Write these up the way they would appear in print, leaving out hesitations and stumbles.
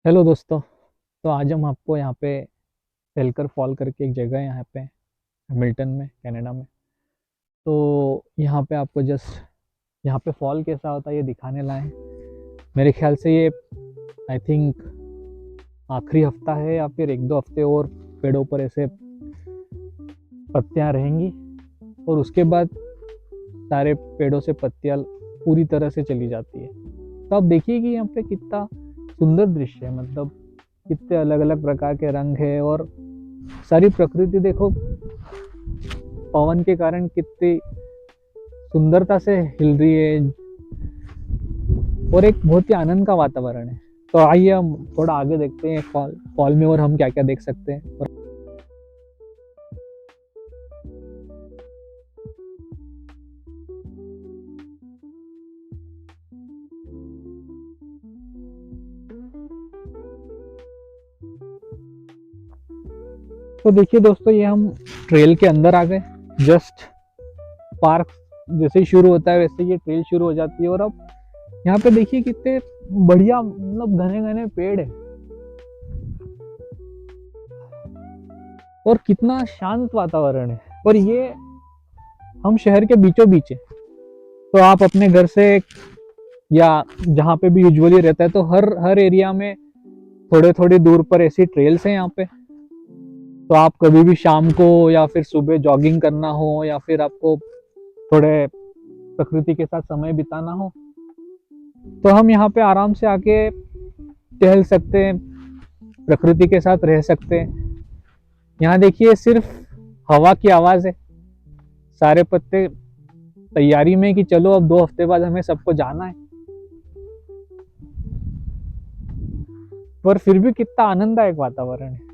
Hello दोस्तों। तो आज हम आपको यहाँ पे पेलकर फॉल करके एक जगह है यहाँ पे मिल्टन में कनाडा में। तो यहाँ पे आपको जस्ट यहाँ पे फॉल कैसा होता है ये दिखाने लाए हैं। मेरे ख्याल से ये आई थिंक आखिरी हफ्ता है या फिर एक दो हफ्ते और पेड़ों पर ऐसे पत्तियाँ रहेंगी और उसके बाद सारे पेड़ों से पत्तियाँ पूरी तरह से चली जाती है। तो आप देखिए कि यहाँ पे कितना सुंदर दृश्य है, मतलब कितने अलग अलग प्रकार के रंग है और सारी प्रकृति देखो पवन के कारण कितनी सुंदरता से हिल रही है और एक बहुत ही आनंद का वातावरण है। तो आइए हम थोड़ा आगे देखते हैं फॉल फॉल में और हम क्या क्या देख सकते हैं। और तो देखिए दोस्तों, ये हम ट्रेल के अंदर आ गए। जस्ट पार्क जैसे ही शुरू होता है वैसे ये ट्रेल शुरू हो जाती है और अब यहाँ पे देखिए कितने बढ़िया, मतलब घने घने पेड़ है और कितना शांत वातावरण है। और ये हम शहर के बीचों बीच है। तो आप अपने घर से या जहाँ पे भी यूजुअली रहता है तो हर हर एरिया में थोड़े थोड़ी दूर पर ऐसी ट्रेल्स हैं यहाँ पे। तो आप कभी भी शाम को या फिर सुबह जॉगिंग करना हो या फिर आपको थोड़े प्रकृति के साथ समय बिताना हो तो हम यहाँ पे आराम से आके टहल सकते हैं, प्रकृति के साथ रह सकते हैं। यहाँ देखिए सिर्फ हवा की आवाज है। सारे पत्ते तैयारी में कि चलो अब 2 हफ्ते बाद हमें सबको जाना है, पर फिर भी कितना आनंददायक वातावरण है।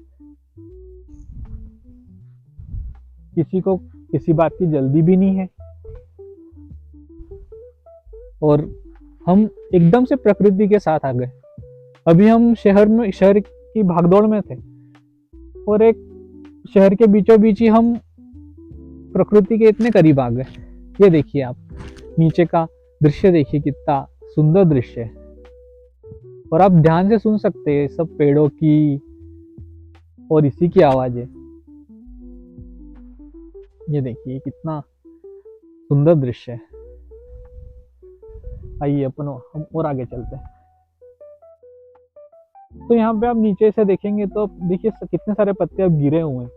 किसी को किसी बात की जल्दी भी नहीं है और हम एकदम से प्रकृति के साथ आ गए। अभी हम शहर की भागदौड़ में थे और एक शहर के बीचों बीच ही हम प्रकृति के इतने करीब आ गए। ये देखिए आप नीचे का दृश्य देखिए, कितना सुंदर दृश्य है और आप ध्यान से सुन सकते हैं सब पेड़ों की और इसी की आवाज है। ये देखिए कितना सुंदर दृश्य है। आइए अपन हम और आगे चलते हैं। तो यहाँ पे आप नीचे से देखेंगे तो देखिए कितने सारे पत्ते अब गिरे हुए हैं।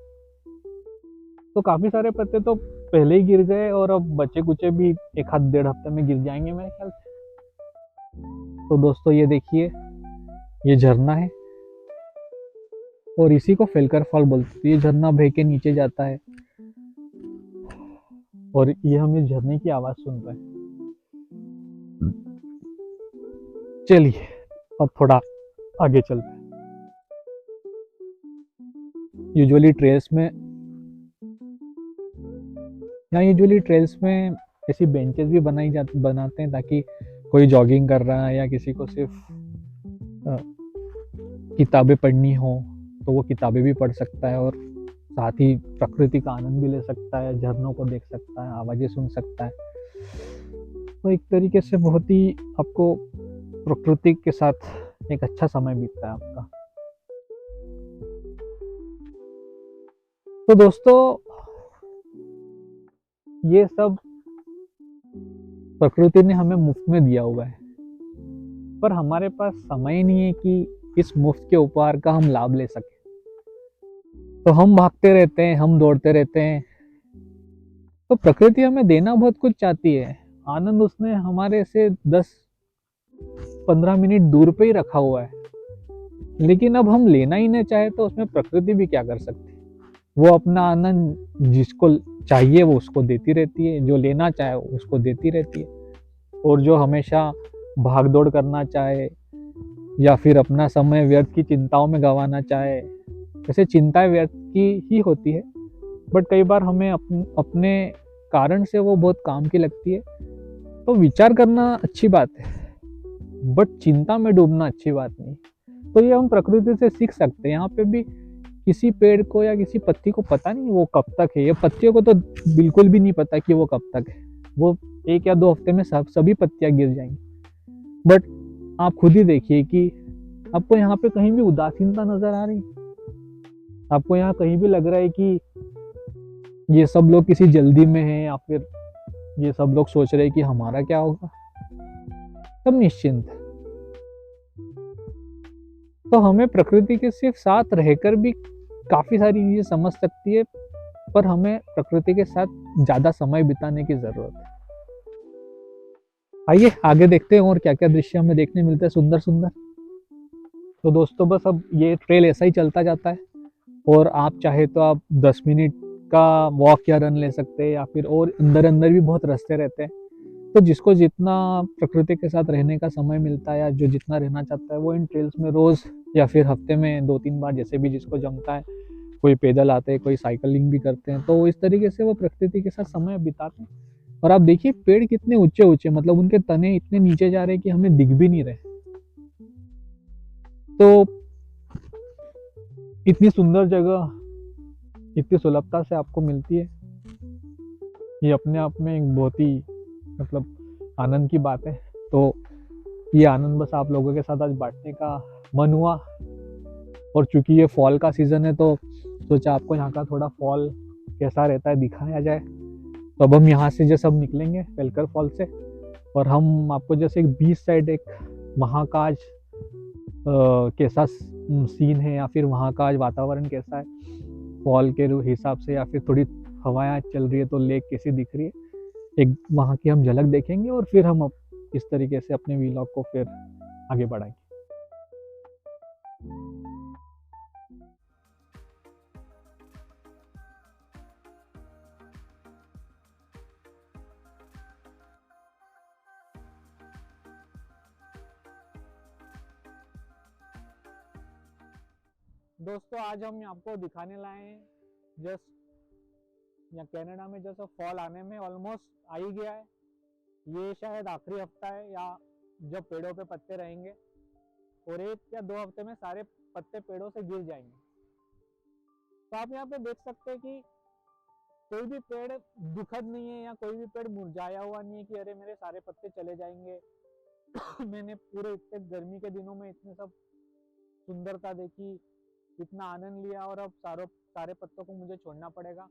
तो काफी सारे पत्ते तो पहले ही गिर गए और अब बचे कुचे भी एक हाथ 1.5 हफ्ते में गिर जाएंगे मेरे ख्याल से। तो दोस्तों ये देखिए, ये झरना है और इसी को फेलकर फॉल बोलते हैं। ये झरना बह के नीचे जाता है और ये हम इस झरने की आवाज सुन रहे हैं। चलिए अब थोड़ा आगे चलते हैं। यूजुअली ट्रेल्स में यूजुअली ट्रेल्स में ऐसी बेंचेस भी बनाते हैं ताकि कोई जॉगिंग कर रहा है या किसी को सिर्फ किताबें पढ़नी हो तो वो किताबें भी पढ़ सकता है और साथ ही प्रकृति का आनंद भी ले सकता है, झरनों को देख सकता है, आवाजें सुन सकता है। तो एक तरीके से बहुत ही आपको प्रकृति के साथ एक अच्छा समय बीतता है आपका। तो दोस्तों ये सब प्रकृति ने हमें मुफ्त में दिया हुआ है, पर हमारे पास समय ही नहीं है कि इस मुफ्त के उपहार का हम लाभ ले सके। तो हम भागते रहते हैं, हम दौड़ते रहते हैं। तो प्रकृति हमें देना बहुत कुछ चाहती है। आनंद उसने हमारे से 10-15 मिनट दूर पे ही रखा हुआ है, लेकिन अब हम लेना ही नहीं चाहे तो उसमें प्रकृति भी क्या कर सकती है। वो अपना आनंद जिसको चाहिए वो उसको देती रहती है, जो लेना चाहे उसको देती रहती है। और जो हमेशा भाग दौड़ करना चाहे या फिर अपना समय व्यर्थ की चिंताओं में गंवाना चाहे, वैसे चिंताएं व्यर्थ की ही होती है, बट कई बार हमें अपने कारण से वो बहुत काम की लगती है। तो विचार करना अच्छी बात है, बट चिंता में डूबना अच्छी बात नहीं। तो ये हम प्रकृति से सीख सकते हैं। यहाँ पे भी किसी पेड़ को या किसी पत्ती को पता नहीं वो कब तक है। ये पत्तियों को तो बिल्कुल भी नहीं पता कि वो कब तक है। वो 1 या 2 हफ्ते में सभी पत्तियां गिर जाएंगी। बट आप खुद ही देखिए कि आपको यहाँ पे कहीं भी उदासीनता नजर आ रही? आपको यहाँ कहीं भी लग रहा है कि ये सब लोग किसी जल्दी में हैं, या फिर ये सब लोग सोच रहे हैं कि हमारा क्या होगा? सब निश्चिंत है। तो हमें प्रकृति के सिर्फ साथ रहकर भी काफी सारी चीजें समझ सकती है, पर हमें प्रकृति के साथ ज्यादा समय बिताने की जरूरत है। आइए आगे देखते हैं और क्या क्या दृश्य हमें देखने मिलते हैं सुंदर सुंदर। तो दोस्तों बस अब ये ट्रेल ऐसा ही चलता जाता है, और आप चाहे तो आप 10 मिनट का वॉक या रन ले सकते हैं, या फिर और अंदर अंदर भी बहुत रास्ते रहते हैं। तो जिसको जितना प्रकृति के साथ रहने का समय मिलता है, या जो जितना रहना चाहता है, वो इन ट्रेल्स में रोज या फिर हफ्ते में 2-3 बार, जैसे भी जिसको जमता है, कोई पैदल आते हैं, कोई साइकिलिंग भी करते हैं, तो इस तरीके से वो प्रकृति के साथ समय बिताते हैं। और आप देखिए पेड़ कितने ऊंचे ऊंचे, मतलब उनके तने इतने नीचे जा रहे हैं कि हमें दिख भी नहीं रहे। तो इतनी सुंदर जगह इतनी सुलभता से आपको मिलती है, ये अपने आप में एक बहुत ही मतलब आनंद की बात है। तो ये आनंद बस आप लोगों के साथ आज बांटने का मन हुआ। और चूंकि ये फॉल का सीजन है, तो सोचा आपको यहाँ का थोड़ा फॉल कैसा रहता है दिखाया जाए। तो अब हम यहाँ से जैसे अब निकलेंगे पेलकर फॉल से, और हम आपको जैसे एक बीच साइड एक महाकाश कैसा सीन है, या फिर वहाँ का आज वातावरण कैसा है फॉल के हिसाब से, या फिर थोड़ी हवाएं चल रही है तो लेक कैसी दिख रही है, एक वहाँ की हम झलक देखेंगे, और फिर हम इस तरीके से अपने व्लॉग को फिर आगे बढ़ाएंगे। दोस्तों आज हम आपको दिखाने लाए हैं जस्ट या कनाडा में जैसे फॉल आने में ऑलमोस्ट आ ही गया है। ये शायद आखिरी हफ्ता है या जब पेड़ों पे पत्ते रहेंगे, और 1 या 2 हफ्ते में सारे पत्ते पेड़ों से गिर जाएंगे। तो आप यहाँ पे देख सकते हैं कि कोई भी पेड़ दुखद नहीं है, या कोई भी पेड़ मुरझाया हुआ नहीं है कि अरे मेरे सारे पत्ते चले जाएंगे। मैंने पूरे इतने गर्मी के दिनों में इतने सब सुंदरता देखी, इतना आनंद लिया, और अब सारे पत्तों को मुझे छोड़ना पड़ेगा।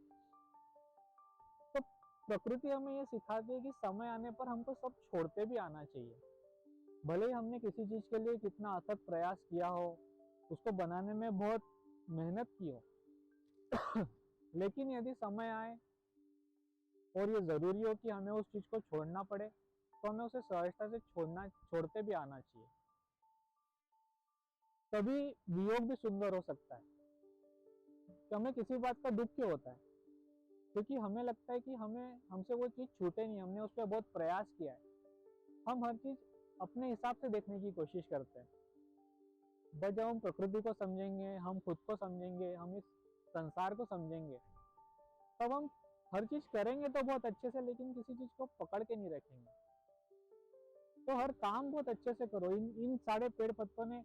तो प्रकृति हमें ये सिखाती है कि समय आने पर हमको सब छोड़ते भी आना चाहिए। भले ही हमने किसी चीज के लिए कितना अथक प्रयास किया हो, उसको बनाने में बहुत मेहनत की हो, लेकिन यदि समय आए और ये जरूरी हो कि हमें उस चीज को छोड़ना पड़े, तो हमें उसे सहजता से छोड़ते भी आना चाहिए। तभी वियोग भी सुंदर हो सकता है। तो हमें किसी बात का दुख क्यों होता है? क्योंकि हमें लगता है कि हमसे वो चीज छूटे नहीं, हमने उस पर बहुत प्रयास किया है। हम हर चीज अपने हिसाब से देखने की कोशिश करते हैं। बट जब हम प्रकृति को समझेंगे, हम खुद को समझेंगे, हम इस संसार को समझेंगे, तब हम हर चीज करेंगे तो बहुत अच्छे से, लेकिन किसी चीज को पकड़ के नहीं रखेंगे। तो हर काम बहुत अच्छे से करो। इन सारे पेड़ पत्तों ने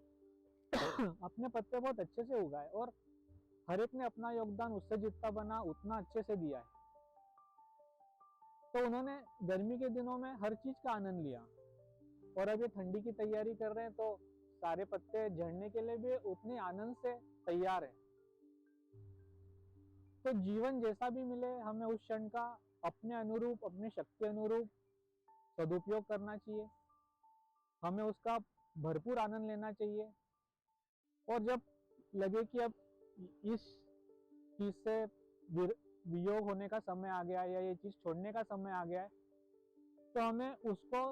अपने पत्ते बहुत अच्छे से उगाए, और हर एक ने अपना योगदान उससे जितना बना उतना अच्छे से दिया है। तो उन्होंने गर्मी के दिनों में हर चीज का आनंद लिया, और अब ये ठंडी की तैयारी कर रहे हैं, तो सारे पत्ते झड़ने के लिए भी उतने आनंद से तैयार है। तो जीवन जैसा भी मिले, हमें उस क्षण का अपने अनुरूप, अपने शक्ति अनुरूप सदुपयोग करना चाहिए। हमें उसका भरपूर आनंद लेना चाहिए। और जब लगे कि अब इस चीज से वियोग होने का समय आ गया है, या ये चीज छोड़ने का समय आ गया है, तो हमें उसको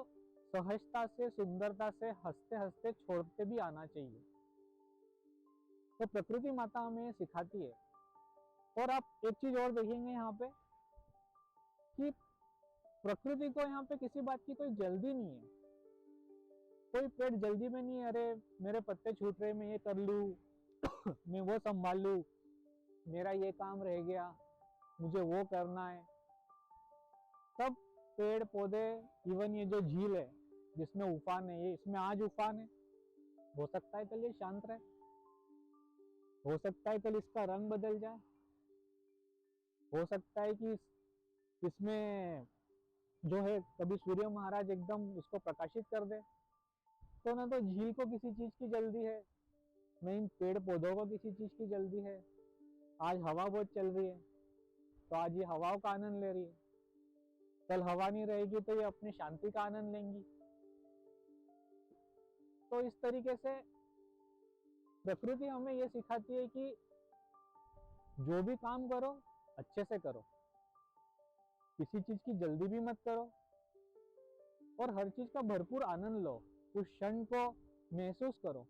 सहजता से, सुंदरता से, हंसते हंसते छोड़ते भी आना चाहिए। तो प्रकृति माता हमें ये सिखाती है। और आप एक चीज और देखेंगे यहाँ पे कि प्रकृति को यहाँ पे किसी बात की कोई जल्दी नहीं है। कोई पेड़ जल्दी में नहीं है, अरे मेरे पत्ते छूट रहे, मैं ये कर लूं, मैं वो संभाल लूं, मेरा ये काम रह गया, मुझे वो करना है। सब पेड़ पौधे, इवन ये जो झील है जिसमें उफान है, ये इसमें आज उफान है, हो सकता है कल ये शांत रहे, हो सकता है कल इसका रंग बदल जाए, हो सकता है कि इसमें जो है कभी सूर्य महाराज एकदम इसको प्रकाशित कर दे। तो ना तो झील को किसी चीज की जल्दी है, में इन पेड़ पौधों को किसी चीज की जल्दी है। आज हवा बहुत चल रही है तो आज ये हवाओं का आनंद ले रही है, कल हवा नहीं रहेगी तो ये अपनी शांति का आनंद लेंगी। तो इस तरीके से प्रकृति हमें ये सिखाती है कि जो भी काम करो अच्छे से करो, किसी चीज की जल्दी भी मत करो और हर चीज का भरपूर आनंद लो, उस क्षण को महसूस करो।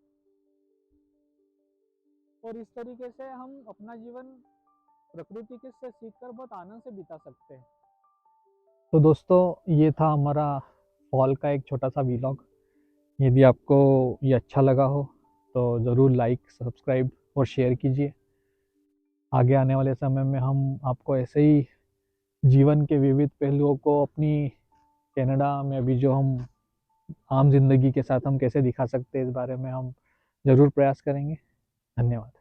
और इस तरीके से हम अपना जीवन प्रकृति के से सीखकर बहुत आनंद से बिता सकते हैं। तो दोस्तों ये था हमारा फॉल का एक छोटा सा व्लॉग। यदि आपको ये अच्छा लगा हो तो ज़रूर लाइक, सब्सक्राइब और शेयर कीजिए। आगे आने वाले समय में हम आपको ऐसे ही जीवन के विविध पहलुओं को अपनी कनाडा में अभी जो हम आम जिंदगी के साथ हम कैसे दिखा सकते हैं, इस बारे में हम ज़रूर प्रयास करेंगे। धन्यवाद।